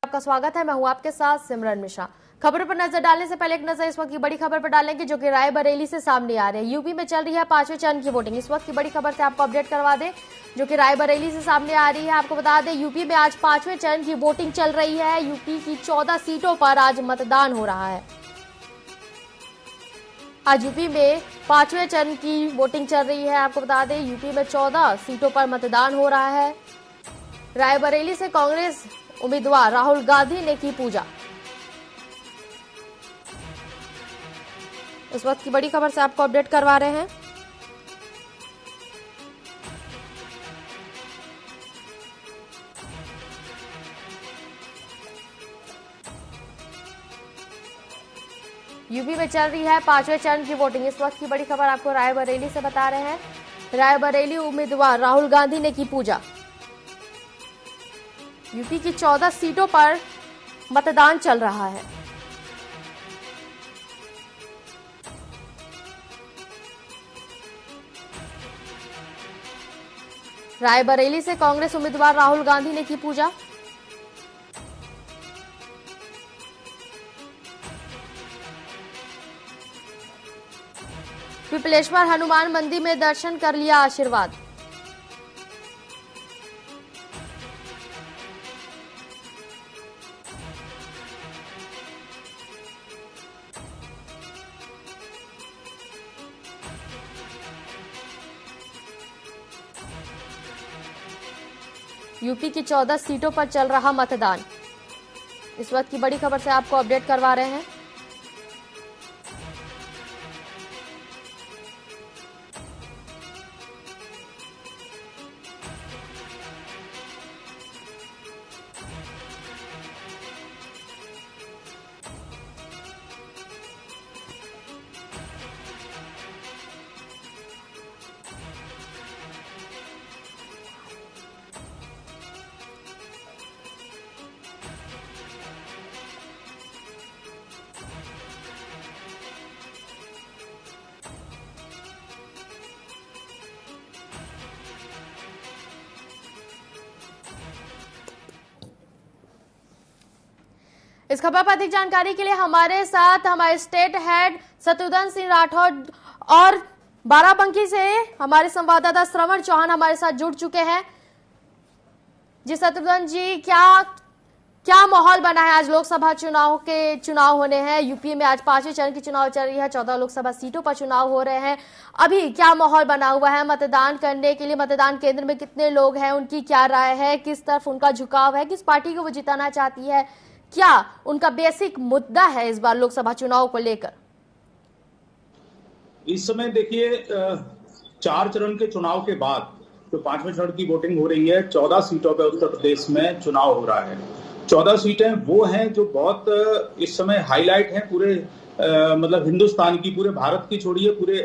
आपका स्वागत है। मैं हूं आपके साथ सिमरन मिश्रा। खबरों पर नजर डालने से पहले एक नजर इस वक्त की बड़ी खबर पर डालेंगे जो कि रायबरेली से सामने आ रही है। यूपी में चल रही है 5वें चरण की वोटिंग। इस वक्त की बड़ी खबर से आपको अपडेट करवा दें जो कि रायबरेली से सामने आ रही है। आपको बता दें यूपी में आज 5वें चरण की वोटिंग चल रही है। यूपी की 14 सीटों पर आज मतदान हो रहा है। आज यूपी में 5वें चरण की वोटिंग चल रही है। आपको बता दें यूपी में 14 सीटों पर मतदान हो रहा है। रायबरेली से कांग्रेस उम्मीदवार राहुल गांधी ने की पूजा। इस वक्त की बड़ी खबर से आपको अपडेट करवा रहे हैं। यूपी में चल रही है 5वें चरण की वोटिंग। इस वक्त की बड़ी खबर आपको रायबरेली से बता रहे हैं। रायबरेली उम्मीदवार राहुल गांधी ने की पूजा। यूपी की 14 सीटों पर मतदान चल रहा है। रायबरेली से कांग्रेस उम्मीदवार राहुल गांधी ने की पूजा। पिपलेश्वर हनुमान मंदिर में दर्शन कर लिया आशीर्वाद। यूपी की 14 सीटों पर चल रहा मतदान। इस वक्त की बड़ी खबर से आपको अपडेट करवा रहे हैं। इस खबर पर अधिक जानकारी के लिए हमारे साथ हमारे स्टेट हेड शत्रुघ्न सिंह राठौर और बाराबंकी से हमारे संवाददाता श्रवण चौहान हमारे साथ जुड़ चुके हैं। जी शत्रुघ्न जी, क्या माहौल बना है? आज लोकसभा चुनाव होने हैं। यूपी में आज 5वें चरण की चुनाव चल रही है। 14 लोकसभा सीटों पर चुनाव हो रहे हैं। अभी क्या माहौल बना हुआ है मतदान करने के लिए? मतदान केंद्र में कितने लोग हैं? उनकी क्या राय है? किस तरफ उनका झुकाव है? किस पार्टी को वो जिताना चाहती है? क्या उनका बेसिक मुद्दा है इस बार लोकसभा चुनाव को लेकर? इस समय देखिए 4 चरण के चुनाव के बाद जो 5वें चरण की वोटिंग हो रही है, 14 सीटों पर उत्तर प्रदेश में चुनाव हो रहा है। 14 सीटें वो हैं जो बहुत इस समय हाईलाइट हैं पूरे मतलब हिंदुस्तान की, पूरे भारत की छोड़िए, पूरे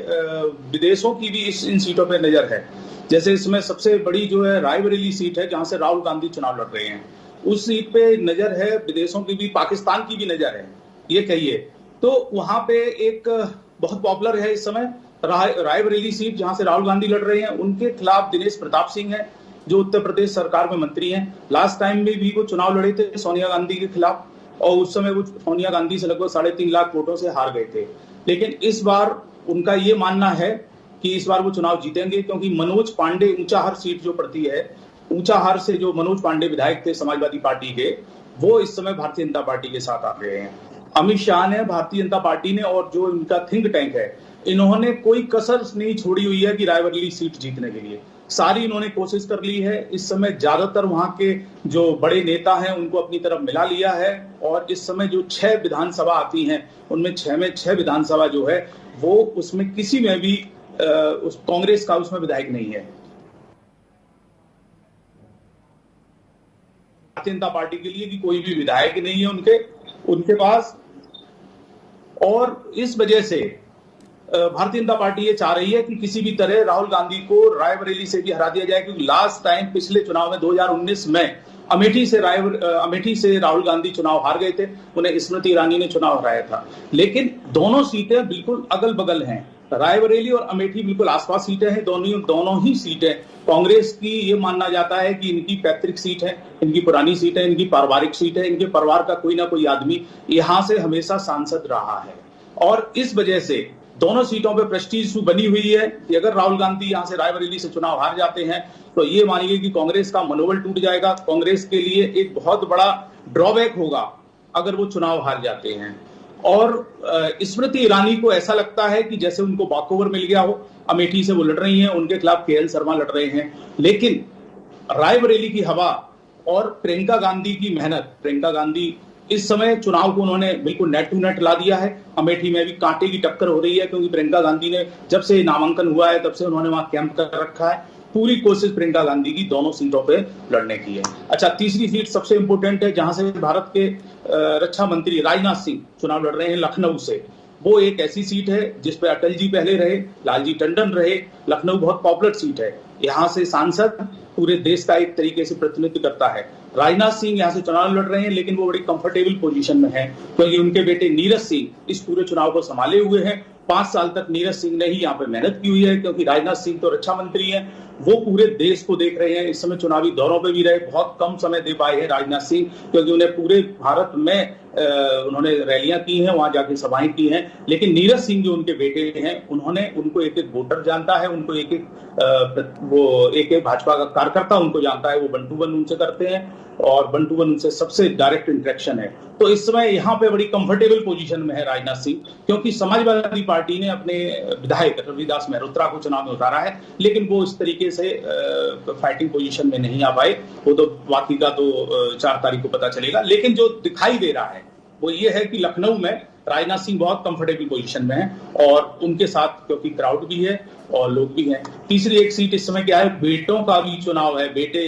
विदेशों की भी इन सीटों पर नजर है। जैसे इसमें सबसे बड़ी जो है रायबरेली सीट है जहां से राहुल गांधी चुनाव लड़ रहे हैं, उस सीट पे नजर है। विदेशों की भी, पाकिस्तान की भी नजर है ये कहिए। तो वहां पे एक बहुत पॉपुलर है इस समय रायबरेली सीट जहां से राहुल गांधी लड़ रहे हैं। उनके खिलाफ दिनेश प्रताप सिंह है जो उत्तर प्रदेश सरकार में मंत्री हैं। लास्ट टाइम में भी वो चुनाव लड़े थे सोनिया गांधी के खिलाफ और उस समय वो सोनिया गांधी से लगभग 3.5 लाख वोटों से हार गए थे। लेकिन इस बार उनका ये मानना है कि इस बार वो चुनाव जीतेंगे क्योंकि मनोज पांडे ऊंचाहार सीट जो पड़ती है, ऊंचाहार से जो मनोज पांडे विधायक थे समाजवादी पार्टी के, वो इस समय भारतीय जनता पार्टी के साथ आ गए हैं। अमित शाह ने, भारतीय जनता पार्टी ने और जो इनका थिंक टैंक है, इन्होंने कोई कसर नहीं छोड़ी हुई है कि रायबरेली सीट जीतने के लिए सारी इन्होंने कोशिश कर ली है। इस समय ज्यादातर वहां के जो बड़े नेता हैं उनको अपनी तरफ मिला लिया है और इस समय जो 6 विधानसभा आती हैं उनमें 6 में 6 विधानसभा जो है वो उसमें किसी में भी कांग्रेस का उसमें विधायक नहीं है। भारतीय जनता पार्टी के लिए भी कोई भी विधायक नहीं है उनके पास। और इस वजह से भारतीय जनता पार्टी ये चाह रही है कि किसी भी तरह राहुल गांधी को रायबरेली से भी हरा दिया जाए, क्योंकि लास्ट टाइम पिछले चुनाव में 2019 में अमेठी से राहुल गांधी चुनाव हार गए थे। उन्हें स्मृति ईरानी ने चुनाव हराया था। लेकिन दोनों सीटें बिल्कुल अगल बगल हैं। रायबरेली और अमेठी बिल्कुल आसपास सीटें हैं, दोनों ही सीटें कांग्रेस की ये मानना जाता है कि इनकी पैतृक सीट है, इनकी पुरानी सीट है, इनकी पारिवारिक सीट है, इनके परिवार का कोई ना कोई आदमी यहां से हमेशा सांसद रहा है और इस वजह से दोनों सीटों पे प्रेस्टीज इशू बनी हुई है कि अगर राहुल गांधी यहां से रायबरेली से चुनाव हार जाते हैं तो ये मानिए कि कांग्रेस का मनोबल टूट जाएगा, कांग्रेस के लिए एक बहुत बड़ा ड्रॉबैक होगा अगर वो चुनाव हार जाते हैं। और स्मृति ईरानी को ऐसा लगता है कि जैसे उनको वॉकओवर मिल गया हो, अमेठी से वो लड़ रही हैं, उनके खिलाफ केएल शर्मा लड़ रहे हैं, लेकिन रायबरेली की हवा और प्रियंका गांधी की मेहनत, प्रियंका गांधी इस समय चुनाव को उन्होंने बिल्कुल नेट टू नेट ला दिया है। अमेठी में भी कांटे की टक्कर हो रही है क्योंकि प्रियंका गांधी ने जब से नामांकन हुआ है तब से उन्होंने वहां कैंप कर रखा है। पूरी कोशिश प्रियंका गांधी की दोनों सीटों पे लड़ने की है। अच्छा, तीसरी सीट सबसे इंपोर्टेंट है जहां से भारत के रक्षा मंत्री राजनाथ सिंह चुनाव लड़ रहे हैं, लखनऊ से। वो एक ऐसी सीट है जिसपे अटल जी पहले रहे, लालजी टंडन रहे। लखनऊ बहुत पॉपुलर सीट है, यहाँ से सांसद पूरे देश का एक तरीके से प्रतिनिधित्व करता है। राजनाथ सिंह यहाँ से चुनाव लड़ रहे हैं लेकिन वो बड़ी कंफर्टेबल पोजीशन में है क्योंकि उनके बेटे नीरज सिंह इस पूरे चुनाव को संभाले हुए हैं। 5 साल तक नीरज सिंह ने ही यहाँ पे मेहनत की हुई है क्योंकि राजनाथ सिंह तो रक्षा मंत्री हैं, वो पूरे देश को देख रहे हैं। इस समय चुनावी दौरों पे भी रहे, बहुत कम समय दे पाए हैं राजनाथ सिंह क्योंकि उन्हें पूरे भारत में उन्होंने रैलियां की हैं, वहां जाके सभाएं की हैं। लेकिन नीरज सिंह जो उनके बेटे हैं, उनको एक एक वोटर जानता है, उनको एक एक भाजपा का कार्यकर्ता उनको जानता है, वो 1 to 1 उनसे करते हैं और 1 to 1 उनसे सबसे डायरेक्ट इंटरेक्शन है। तो इस समय यहाँ पे बड़ी कंफर्टेबल पोजीशन में है राजनाथ सिंह क्योंकि समाजवादी पार्टी ने अपने विधायक रविदास मेहरोत्रा को चुनाव में उतारा है लेकिन वो इस तरीके से फाइटिंग पोजीशन में नहीं आ पाए। वो तो बाकी का तो 4 तारीख को पता चलेगा। लेकिन जो दिखाई दे रहा है वो ये है कि लखनऊ में राजनाथ सिंह बहुत कंफर्टेबल पोजीशन में है और उनके साथ क्योंकि क्राउड भी है और लोग भी हैं। तीसरी एक सीट इस समय क्या है, बेटों का भी चुनाव है। बेटे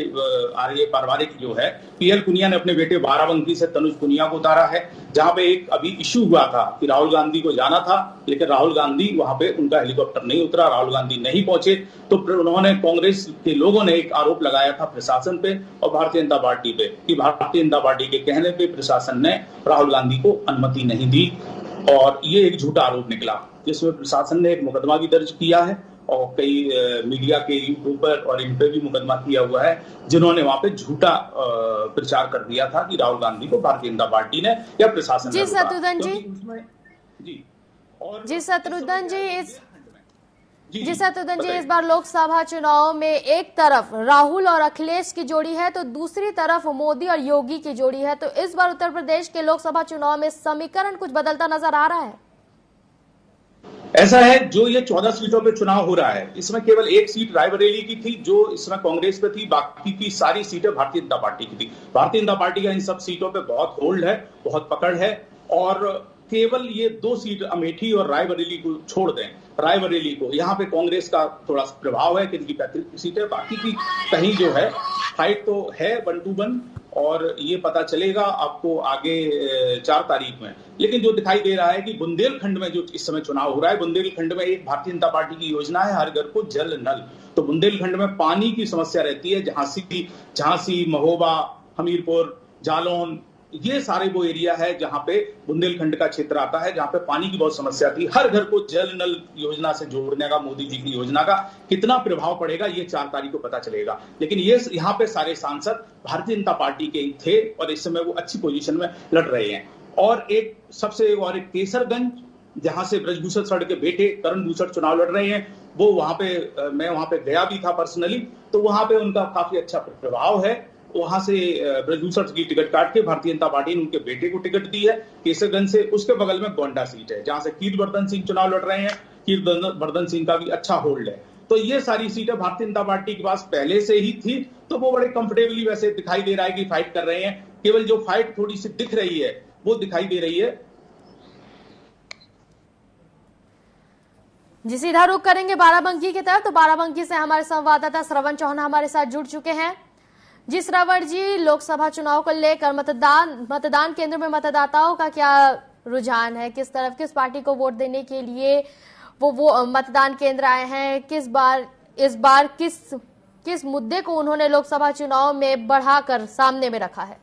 आर्य पारिवारिक जो है, पीएल पुनिया ने अपने बेटे बाराबंकी से तनुज पुनिया को उतारा है, जहां पे एक अभी इश्यू हुआ था कि राहुल गांधी को जाना था लेकिन राहुल गांधी वहां पे उनका हेलीकॉप्टर नहीं उतरा, राहुल गांधी नहीं पहुंचे। तो उन्होंने, कांग्रेस के लोगों ने एक आरोप लगाया था प्रशासन पे और भारतीय जनता पार्टी पे कि भारतीय जनता पार्टी के कहने पे प्रशासन ने राहुल गांधी को अनुमति नहीं दी और ये एक झूठा आरोप निकला जिसमें प्रशासन ने एक मुकदमा भी दर्ज किया है और कई मीडिया के यूट्यूबर और इन पे भी मुकदमा किया हुआ है जिन्होंने वहां पे झूठा प्रचार कर दिया था कि राहुल गांधी को भारतीय जनता पार्टी ने या प्रशासन ने। जी शत्रुघ्न जी, और जी शत्रुघ्न जी, इस बार लोकसभा चुनाव में एक तरफ राहुल और अखिलेश की जोड़ी है तो दूसरी तरफ मोदी और योगी की जोड़ी है, तो इस बार उत्तर प्रदेश के लोकसभा चुनाव में समीकरण कुछ बदलता नजर आ रहा है? ऐसा है, जो ये 14 सीटों पे चुनाव हो रहा है इसमें केवल एक सीट रायबरेली की थी जो इसमें कांग्रेस पे थी, बाकी की सारी सीटें भारतीय जनता पार्टी की थी। भारतीय जनता पार्टी का इन सब सीटों पे बहुत होल्ड है, बहुत पकड़ है और केवल ये 2 सीट अमेठी और रायबरेली को छोड़ दें, रायबरेली को, यहाँ पे कांग्रेस का थोड़ा प्रभाव है कि इनकी पैतृक सीट है, बाकी की कहीं जो है फाइट तो है 1 to 1 और ये पता चलेगा आपको आगे 4 तारीख में। लेकिन जो दिखाई दे रहा है कि बुंदेलखंड में जो इस समय चुनाव हो रहा है, बुंदेलखंड में एक भारतीय जनता पार्टी की योजना है हर घर को जल नल। तो बुंदेलखंड में पानी की समस्या रहती है, झांसी, महोबा, हमीरपुर, जालौन, ये सारे वो एरिया है जहां पे बुंदेलखंड का क्षेत्र आता है जहां पे पानी की बहुत समस्या थी। हर घर को जल नल योजना से जोड़ने का, मोदी जी की योजना का कितना प्रभाव पड़ेगा ये 4 तारीख को पता चलेगा। लेकिन ये यहाँ पे सारे सांसद भारतीय जनता पार्टी के थे और इस समय वो अच्छी पोजीशन में लड़ रहे हैं। और एक केसरगंज, जहां से ब्रजभूषण शरण के बेटे करण भूषण चुनाव लड़ रहे हैं, वो वहां पे, मैं वहां पे गया भी था पर्सनली, तो वहां पे उनका काफी अच्छा प्रभाव है। वहां से ब्रजभूषण की टिकट काट के भारतीय जनता पार्टी ने उनके बेटे को टिकट दी है केसरगंज से। उसके बगल में गोंडा सीट है जहां से कीर्तिवर्धन सिंह चुनाव लड़ रहे हैं, कीर्तिवर्धन सिंह का भी अच्छा होल्ड है। तो ये सारी सीटें भारतीय जनता पार्टी के पास पहले से ही थी, तो वो बड़े कंफर्टेबली वैसे दिखाई दे रहा है कि फाइट कर रहे हैं। केवल जो फाइट थोड़ी सी दिख रही है वो दिखाई दे रही है। जी, सीधा रुख करेंगे बाराबंकी की तरफ। तो बाराबंकी से हमारे संवाददाता श्रवण चौहान हमारे साथ जुड़ चुके हैं। जी श्रवण जी, लोकसभा चुनाव को लेकर मतदान केंद्र में मतदाताओं का क्या रुझान है? किस तरफ, किस पार्टी को वोट देने के लिए वो मतदान केंद्र आए हैं? इस बार किस मुद्दे को उन्होंने लोकसभा चुनाव में बढ़ाकर सामने में रखा है?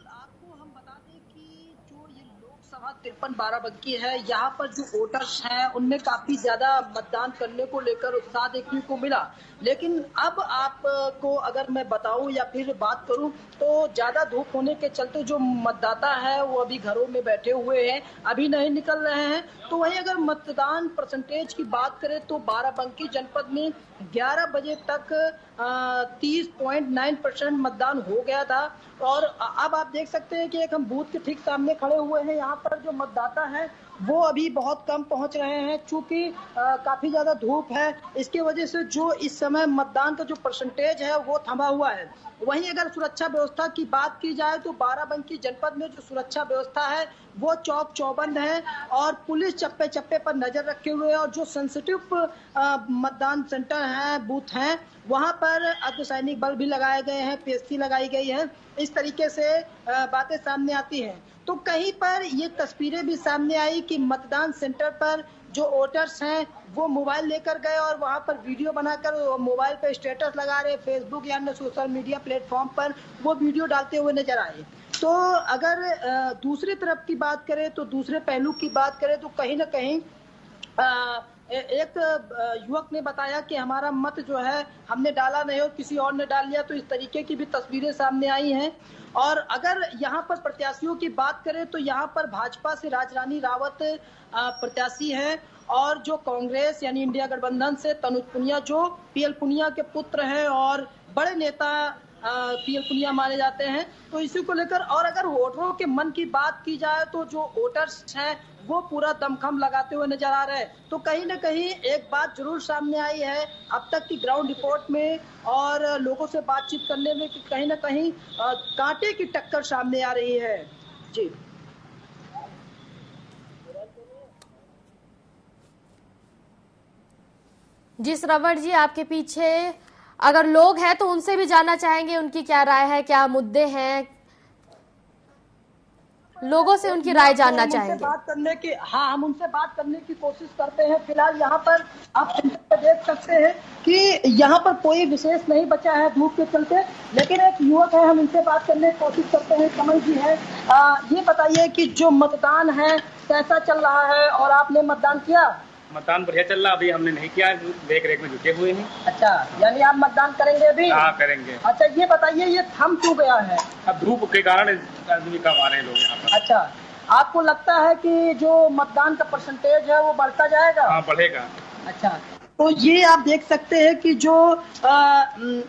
आपको हम बता दें कि जो ये लोकसभा जनपद बाराबंकी है, यहाँ पर जो वोटर्स हैं उनमें काफी ज्यादा मतदान करने को लेकर उत्साह देखने को मिला। लेकिन अब आपको अगर मैं बताऊं या फिर बात करूं तो ज्यादा धूप होने के चलते जो मतदाता है वो अभी घरों में बैठे हुए हैं, अभी नहीं निकल रहे हैं। तो वहीं अगर मतदान परसेंटेज की बात करें तो बाराबंकी जनपद में 11 बजे तक 30.9% मतदान हो गया था। और अब आप देख सकते हैं कि एक हम बूथ के ठीक सामने खड़े हुए हैं, यहाँ पर जो मतदाता है वो अभी बहुत कम पहुंच रहे हैं, चूंकि काफी ज्यादा धूप है, इसकी वजह से जो इस समय मतदान का जो परसेंटेज है वो थमा हुआ है। वहीं अगर सुरक्षा व्यवस्था की बात की जाए तो बाराबंकी जनपद में जो सुरक्षा व्यवस्था है वो चौक चौबंद है और पुलिस चप्पे चप्पे पर नजर रखे हुए है। और जो सेंसिटिव मतदान सेंटर है, बूथ हैं, वहां पर अर्धसैनिक बल भी लगाए गए हैं, पीएससी लगाई गई है। इस तरीके से बातें सामने आती हैं। तो कहीं पर ये तस्वीरें भी सामने आई कि मतदान सेंटर पर जो वोटर्स हैं वो मोबाइल लेकर गए और वहां पर वीडियो बनाकर मोबाइल पे स्टेटस लगा रहे, फेसबुक या अन्य सोशल मीडिया प्लेटफॉर्म पर वो वीडियो डालते हुए नजर आए। तो अगर दूसरी तरफ की बात करें तो दूसरे पहलू की बात करें तो कहीं ना कहीं एक युवक ने बताया कि हमारा मत जो है हमने डाला नहीं और किसी और ने डाल लिया। तो इस तरीके की भी तस्वीरें सामने आई हैं। और अगर यहाँ पर प्रत्याशियों की बात करें तो यहाँ पर भाजपा से राजरानी रावत प्रत्याशी हैं और जो कांग्रेस यानी इंडिया गठबंधन से तनुज पुनिया जो पीएल पुनिया के पुत्र हैं और बड़े नेता पीएल पुनिया माने जाते हैं। तो इसी को लेकर और अगर वोटरों के मन की बात की जाए तो जो वोटर्स हैं वो पूरा दमखम लगाते हुए नजर आ रहे हैं। तो कहीं ना कहीं एक बात जरूर सामने आई है अब तक की ग्राउंड रिपोर्ट में और लोगों से बातचीत करने में कि कहीं ना कहीं कांटे की टक्कर सामने आ रही है। जी जी श्रवण जी, आपके पीछे अगर लोग हैं तो उनसे भी जानना चाहेंगे उनकी क्या राय है, क्या मुद्दे हैं, लोगों से उनकी राय जानना चाहेंगे। हम उनसे बात करने की कोशिश करते हैं। फिलहाल यहाँ पर आप देख सकते हैं कि यहाँ पर कोई विशेष नहीं बचा है धूप के चलते, लेकिन एक युवक है, हम इनसे बात करने की कोशिश करते हैं। कमल जी है, ये बताइए कि जो मतदान है कैसा चल रहा है और आपने मतदान किया? मतदान बढ़िया चल रहा, अभी हमने नहीं किया, देख रेख में जुटे हुए हैं। अच्छा, यानी आप मतदान करेंगे अभी? हाँ करेंगे। अच्छा, ये बताइए ये थम क्यों गया है? अब धूप के कारण आदमी कम आ रहे हैं लोग यहाँ पर। अच्छा, आपको लगता है कि जो मतदान का परसेंटेज है वो बढ़ता जाएगा? हाँ बढ़ेगा। अच्छा, तो ये आप देख सकते हैं कि जो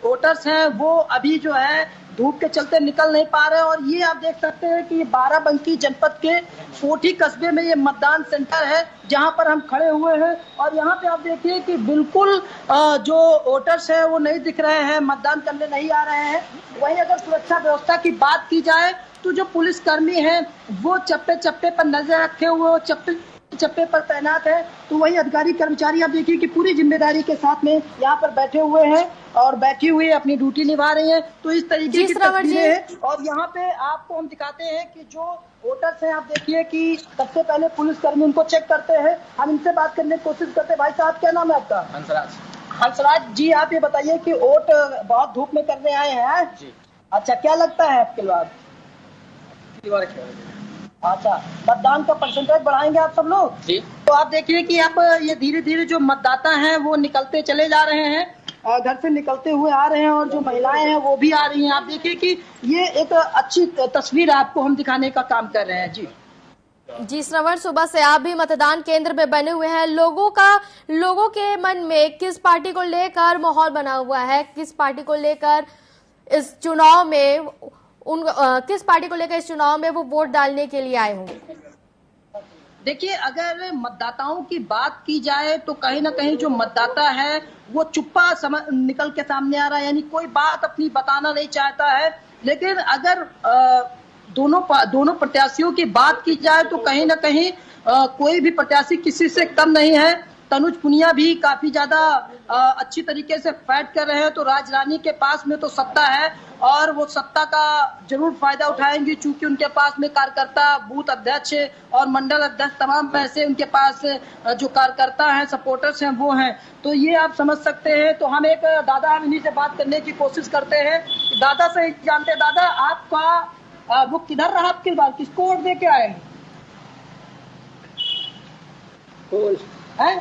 वोटर्स हैं वो अभी जो है धूप के चलते निकल नहीं पा रहे। और ये आप देख सकते हैं कि बाराबंकी जनपद के कोठी कस्बे में ये मतदान सेंटर है जहां पर हम खड़े हुए हैं। और यहाँ पे आप देखिए कि बिल्कुल जो वोटर्स हैं वो नहीं दिख रहे हैं, मतदान करने नहीं आ रहे हैं। वहीं अगर सुरक्षा व्यवस्था की बात की जाए तो जो पुलिसकर्मी हैं वो चप्पे चप्पे पर नजर रखे हुए, चप्पे पर तैनात है। तो वही अधिकारी कर्मचारी आप देखिए कि पूरी जिम्मेदारी के साथ में यहाँ पर बैठे हुए हैं और बैठी हुई अपनी ड्यूटी निभा रही हैं। तो इस तरीके की तस्वीरें हैं। और यहाँ पे आपको हम दिखाते हैं कि जो वोटर्स हैं, आप देखिए कि सबसे पहले पुलिसकर्मी उनको चेक करते हैं। हम इनसे बात करने की कोशिश करते हैं। भाई साहब, क्या नाम है आपका? हंसराज। हंसराज जी, आप ये बताइए कि वोट बहुत धूप में करने आए हैं जी। अच्छा, क्या लगता है आपके बाद? अच्छा, मतदान का परसेंटेज बढ़ाएंगे आप सब लोग जी? तो आप देखिए कि आप ये धीरे धीरे जो मतदाता हैं वो निकलते चले जा रहे हैं और घर से निकलते हुए आ रहे हैं और जो महिलाएं हैं वो भी आ रही हैं। आप देखिए कि ये एक अच्छी तस्वीर आपको हम दिखाने का काम कर रहे हैं। जी श्रवण, सुबह से आप भी मतदान केंद्र में बने हुए हैं। लोगों के मन में किस पार्टी को लेकर माहौल बना हुआ है, किस पार्टी को लेकर इस चुनाव में किस पार्टी को लेकर इस चुनाव में वो वोट डालने के लिए आए होंगे? देखिए, अगर मतदाताओं की बात की जाए तो कहीं ना कहीं जो मतदाता है वो चुप्पा निकल के सामने आ रहा है, यानी कोई बात अपनी बताना नहीं चाहता है। लेकिन अगर दोनों प्रत्याशियों की बात की जाए तो कहीं ना कहीं कोई भी प्रत्याशी किसी से कम नहीं है। तनुज पुनिया भी काफी ज्यादा अच्छी तरीके से फाइट कर रहे हैं। तो राजरानी के पास में तो सत्ता है और वो सत्ता का जरूर फायदा उठाएंगे, चूंकि उनके पास में कार्यकर्ता, बूथ अध्यक्ष और मंडल अध्यक्ष तमाम पैसे उनके पास जो कार्यकर्ता हैं, सपोर्टर्स हैं वो हैं। तो ये आप समझ सकते हैं। तो हम एक दादा, हम इन्हीं से बात करने की कोशिश करते हैं। दादा से जानते हैं, दादा आपका वो किधर रहा आपकी बार, किसको वोट दे के आए? फूल है,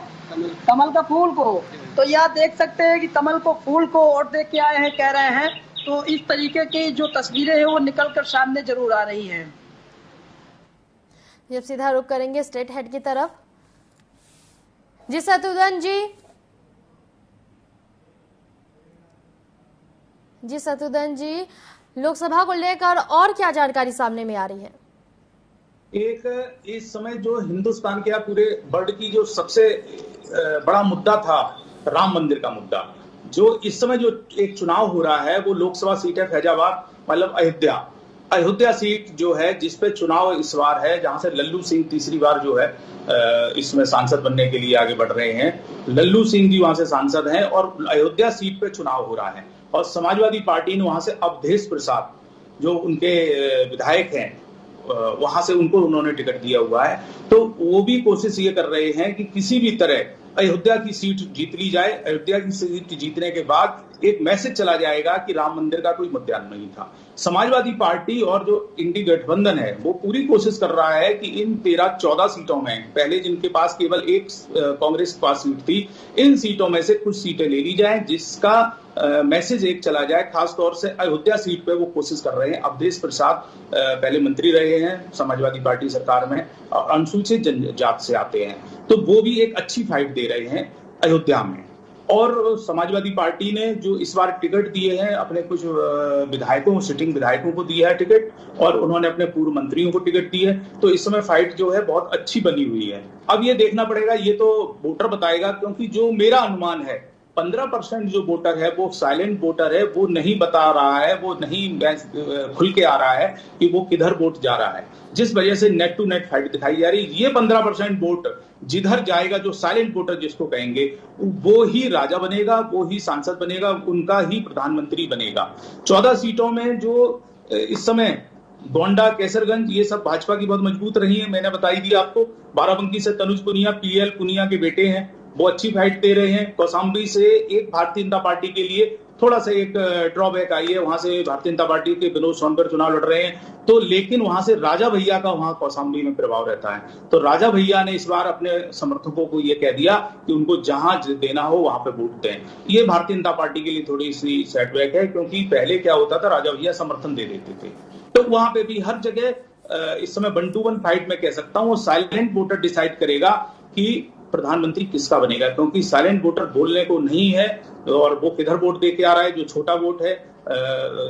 कमल का फूल को। तो यह देख सकते हैं कि कमल को फूल को वोट दे के आए हैं, कह रहे हैं। तो इस तरीके की जो तस्वीरें हैं वो निकल कर सामने जरूर आ रही हैं। जब सीधा रुख करेंगे स्टेट हेड की तरफ। जी शत्रुघ्न जी, शत्रुघ्न जी, लोकसभा को लेकर और क्या जानकारी सामने में आ रही है? एक इस समय जो हिंदुस्तान के पूरे वर्ल्ड की जो सबसे बड़ा मुद्दा था, राम मंदिर का मुद्दा, जो इस समय जो एक चुनाव हो रहा है वो लोकसभा सीट है फैजाबाद, मतलब अयोध्या सीट जो है जिसपे चुनाव इस बार है, जहां से लल्लू सिंह तीसरी बार जो है इसमें सांसद बनने के लिए आगे बढ़ रहे हैं। लल्लू सिंह जी वहां से सांसद हैं और अयोध्या सीट पे चुनाव हो रहा है। और समाजवादी पार्टी ने वहां से अवधेश प्रसाद जो उनके विधायक हैं वहां से उन्होंने टिकट दिया हुआ है। तो वो भी कोशिश ये कर रहे हैं कि किसी भी तरह अयोध्या की सीट जीत ली जाए। अयोध्या की सीट जीतने के बाद एक मैसेज चला जाएगा कि राम मंदिर का कोई मुद्दा नहीं था। समाजवादी पार्टी और जो इंडी गठबंधन है वो पूरी कोशिश कर रहा है कि इन 13-14 सीटों में, पहले जिनके पास केवल एक कांग्रेस के पास सीट थी, इन सीटों में से कुछ सीटें ले ली जाए जिसका मैसेज एक चला जाए। खासतौर से अयोध्या सीट पे वो कोशिश कर रहे हैं। अवधेश प्रसाद पहले मंत्री रहे हैं समाजवादी पार्टी सरकार में और अनुसूचित जनजाति से आते हैं, तो वो भी एक अच्छी फाइट दे रहे हैं अयोध्या में। और समाजवादी पार्टी ने जो इस बार टिकट दिए हैं अपने कुछ विधायकों, सिटिंग विधायकों को दिया है टिकट, और उन्होंने अपने पूर्व मंत्रियों को टिकट दी है। तो इस समय फाइट जो है बहुत अच्छी बनी हुई है। अब ये देखना पड़ेगा, ये तो वोटर बताएगा, क्योंकि जो मेरा अनुमान है 15% जो वोटर है वो साइलेंट वोटर है, वो नहीं बता रहा है, वो नहीं खुल के आ रहा है कि वो किधर वोट जा रहा है, जिस वजह से नेट टू नेट फाइट दिखाई जा रही है। ये 15% वोट जिधर जाएगा, जो साइलेंट वोटर जिसको कहेंगे, वो ही राजा बनेगा, वो ही सांसद बनेगा, उनका ही प्रधानमंत्री बनेगा। 14 सीटों में जो इस समय गोंडा, केसरगंज, ये सब भाजपा की बहुत मजबूत रही है। मैंने बताई दी आपको। बाराबंकी से तनुज पुनिया, पीएल पुनिया के बेटे हैं, वो अच्छी फाइट दे रहे हैं। कौशाम्बी से एक भारतीय जनता पार्टी के लिए थोड़ा सा एक ड्रॉबैक आई है, वहां से भारतीय जनता पार्टी के विनोद सोनकर चुनाव लड़ रहे हैं, तो लेकिन वहां से राजा भैया का वहां कौशाम्बी में प्रभाव रहता है। तो राजा भैया ने इस बार अपने समर्थकों को ये कह दिया कि उनको जहां देना हो वहां पे वोट दें। ये भारतीय जनता पार्टी के लिए थोड़ी सी सेटबैक है, क्योंकि पहले क्या होता था, राजा भैया समर्थन दे देते थे। तो वहां पे भी हर जगह इस समय 1-to-1 फाइट में कह सकता हूं, साइलेंट वोटर डिसाइड करेगा कि प्रधानमंत्री किसका बनेगा, क्योंकि साइलेंट वोटर बोलने को नहीं है और वो किधर वोट दे के आ रहा है। जो छोटा वोट है,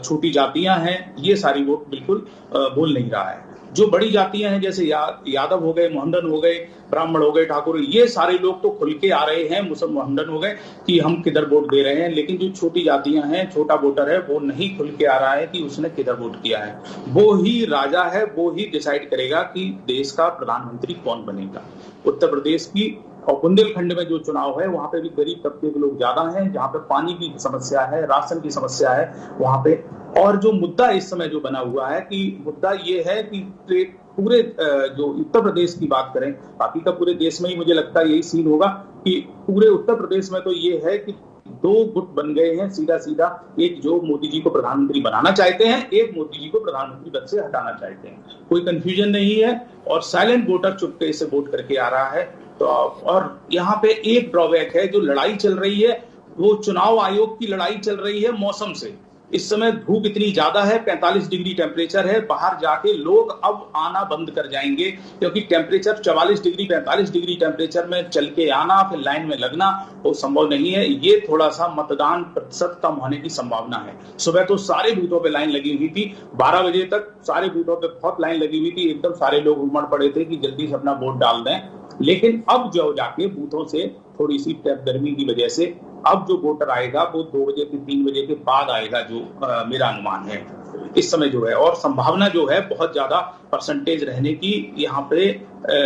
छोटी जातियां हैं, ये सारी वोट बिल्कुल बोल नहीं रहा है। जो बड़ी जातियां हैं जैसे यादव हो गए, मोहम्मदन हो गए, ब्राह्मण हो गए, ठाकुर, ये सारे लोग तो खुल के आ रहे हैं, मोहम्मदन हो गए, कि हम किधर वोट दे रहे हैं। लेकिन जो छोटी जातियां हैं, छोटा वोटर है, वो नहीं खुल के आ रहा है कि उसने किधर वोट किया है। वो ही राजा है, वो ही डिसाइड करेगा कि देश का प्रधानमंत्री कौन बनेगा। उत्तर प्रदेश की और बुंदेलखंड में जो चुनाव है, वहां पे भी गरीब तबके के लोग ज्यादा हैं, जहां पे पानी की समस्या है, राशन की समस्या है वहां पे। और जो मुद्दा इस समय जो बना हुआ है, कि मुद्दा ये है कि पूरे जो उत्तर प्रदेश की बात करें, बाकी का पूरे देश में ही मुझे लगता है यही सीन होगा, कि पूरे उत्तर प्रदेश में तो ये है कि 2 गुट बन गए हैं सीधा सीधा। एक जो मोदी जी को प्रधानमंत्री बनाना चाहते हैं, एक मोदी जी को प्रधानमंत्री पद से हटाना चाहते हैं। कोई कंफ्यूजन नहीं है और साइलेंट वोटर चुपके से वोट करके आ रहा है। तो और यहाँ पे एक ड्रॉबैक है, जो लड़ाई चल रही है वो चुनाव आयोग की लड़ाई चल रही है मौसम से। इस समय धूप इतनी ज्यादा है, 45 डिग्री टेम्परेचर है, बाहर जाके लोग अब आना बंद कर जाएंगे, क्योंकि टेम्परेचर 44 डिग्री 45 डिग्री टेम्परेचर में चल के आना, फिर लाइन में लगना वो संभव नहीं है। ये थोड़ा सा मतदान प्रतिशत कम होने की संभावना है। सुबह तो सारे बूथों पे लाइन लगी हुई थी, 12 बजे तक सारे बूथों पे बहुत लाइन लगी हुई थी, एकदम सारे लोग उमड़ पड़े थे कि जल्दी से अपना वोट डाल दें। लेकिन अब जो जाके बूथों से थोड़ी सी गर्मी की वजह से अब जो वोटर आएगा वो 2 बजे से 3 बजे के बाद आएगा, जो मेरा अनुमान है इस समय जो है। और संभावना जो है बहुत ज्यादा परसेंटेज रहने की यहाँ पे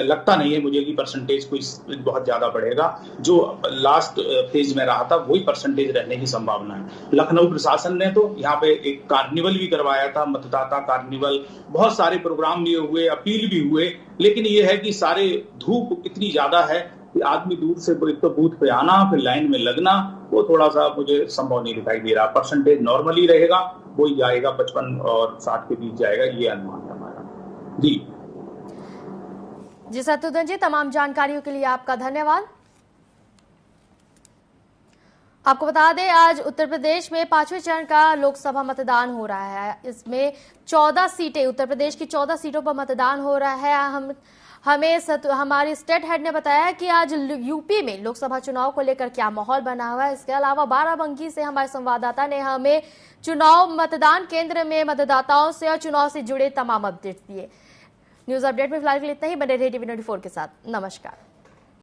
लगता नहीं है मुझे कि परसेंटेज कोई बहुत ज्यादा बढ़ेगा। जो लास्ट फेज में रहा था वही परसेंटेज रहने की संभावना है। लखनऊ प्रशासन ने तो यहाँ पे एक कार्निवल भी करवाया था, मतदाता कार्निवल, बहुत सारे प्रोग्राम लिए हुए, अपील भी हुए। लेकिन ये है कि सारे धूप इतनी ज्यादा है कि आदमी दूर से एक तो बूथ पे आना, फिर लाइन में लगना, वो थोड़ा सा मुझे संभव नहीं दिखाई दे रहा। परसेंटेज नॉर्मली रहेगा, वही जाएगा 55 और 60 के बीच जाएगा, ये अनुमान है हमारा। जी जी शत्रुघ्न जी, तमाम जानकारियों के लिए आपका धन्यवाद। आपको बता दें, आज उत्तर प्रदेश में 5वें चरण का लोकसभा मतदान हो रहा है। इसमें 14 सीटें, उत्तर प्रदेश की 14 सीटों पर मतदान हो रहा है। हमारे स्टेट हेड ने बताया कि आज यूपी में लोकसभा चुनाव को लेकर क्या माहौल बना हुआ है। इसके अलावा बाराबंकी से हमारे संवाददाता ने हमें चुनाव मतदान केंद्र में मतदाताओं से और चुनाव से जुड़े तमाम अपडेट्स दिए। न्यूज अपडेट में फिलहाल के लिए इतना ही। बने रहिए टीवी 24 के साथ। नमस्कार।